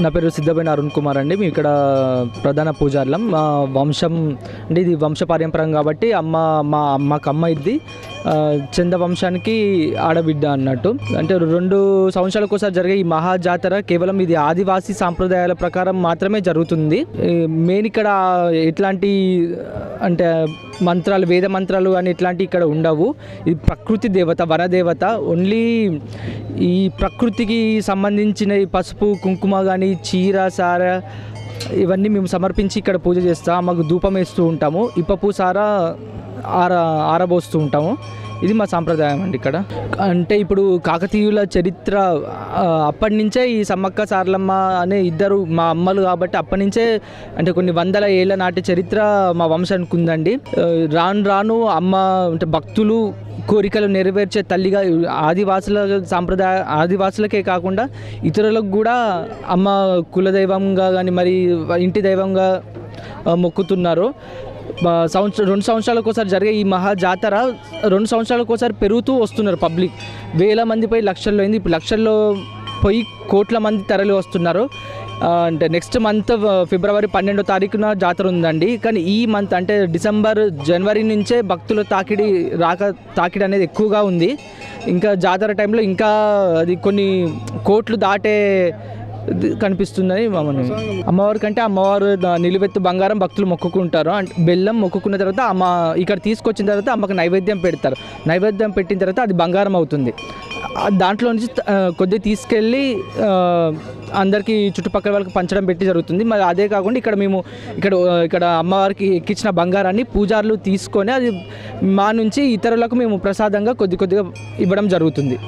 నా పేరు సిద్ధబైన అరుణ్ కుమార్ అండి. మేము ఇక్కడ ప్రధాన పూజారులం. మా వంశం అంటే ఇది వంశపారంపర్యం కాబట్టి మాకు అమ్మ ఇది చంద వంశానికి ఆడబిడ్డ అన్నట్టు. అంటే 2 సంవత్సరాలకు ఒకసారి జరిగే ఈ మహాజాతర కేవలం ఇది ఆదివాసీ సాంప్రదాయాల ప్రకారం మాత్రమే జరుగుతుంది. మెయిన్ ఇక్కడ ఎట్లాంటి అంటే మంత్రాలు, వేద మంత్రాలు అని ఇట్లాంటివి ఇక్కడ ఉండవు. ఇది ప్రకృతి దేవత, వనదేవత. ఓన్లీ ఈ ప్రకృతికి సంబంధించిన ఈ పసుపు, కుంకుమ కానీ, చీర, సార ఇవన్నీ మేము సమర్పించి ఇక్కడ పూజ చేస్తాం. మాకు ధూపం వేస్తూ ఉంటాము, ఇప్పపు సార ఆరబోస్తూ ఉంటాము. ఇది మా సాంప్రదాయం అండి ఇక్కడ. అంటే ఇప్పుడు కాకతీయుల చరిత్ర అప్పటి నుంచే ఈ సమ్మక్క సారలమ్మ అనే ఇద్దరు మా అమ్మలు కాబట్టి అప్పటి నుంచే అంటే కొన్ని వందల ఏళ్ళ నాటి చరిత్ర మా వంశానికి ఉందండి. రాను రాను అమ్మ అంటే భక్తులు కోరికలు నెరవేర్చే తల్లిగా ఆదివాసులకే కాకుండా ఇతరులకు కూడా అమ్మ కులదైవంగా కానీ మరి ఇంటి దైవంగా మొక్కుతున్నారు. 2 సంవత్సరాలకు ఒకసారి జరిగే ఈ మహా జాతర 2 సంవత్సరాలకు ఒకసారి పెరుగుతూ వస్తున్నారు. పబ్లిక్ వేల మంది పోయి లక్షల్లో అయింది, ఇప్పుడు లక్షల్లో పోయి కోట్ల మంది తరలి వస్తున్నారు. అంటే నెక్స్ట్ మంత్ ఫిబ్రవరి 12వ తారీఖున జాతర ఉందండి. కానీ ఈ మంత్ అంటే డిసెంబర్, జనవరి నుంచే భక్తుల తాకిడి అనేది ఎక్కువగా ఉంది. ఇంకా జాతర టైంలో ఇంకా అది కొన్ని కోట్లు దాటే కనిపిస్తుందని అమ్మవారి కంటే అమ్మవారు నిలువెత్తు బంగారం భక్తులు మొక్కుకుంటారు. అంటే బెల్లం మొక్కుకున్న తర్వాత అమ్మ ఇక్కడ తీసుకొచ్చిన తర్వాత అమ్మకు నైవేద్యం పెడతారు. నైవేద్యం పెట్టిన తర్వాత అది బంగారం అవుతుంది. దాంట్లో నుంచి కొద్దిగా తీసుకెళ్ళి అందరికీ చుట్టుపక్కల వాళ్ళకి పంచడం పెట్టి జరుగుతుంది. మరి అదే కాకుండా ఇక్కడ అమ్మవారికి ఎక్కించిన బంగారాన్ని పూజారులు తీసుకొని అది మా నుంచి ఇతరులకు మేము ప్రసాదంగా కొద్దిగా ఇవ్వడం జరుగుతుంది.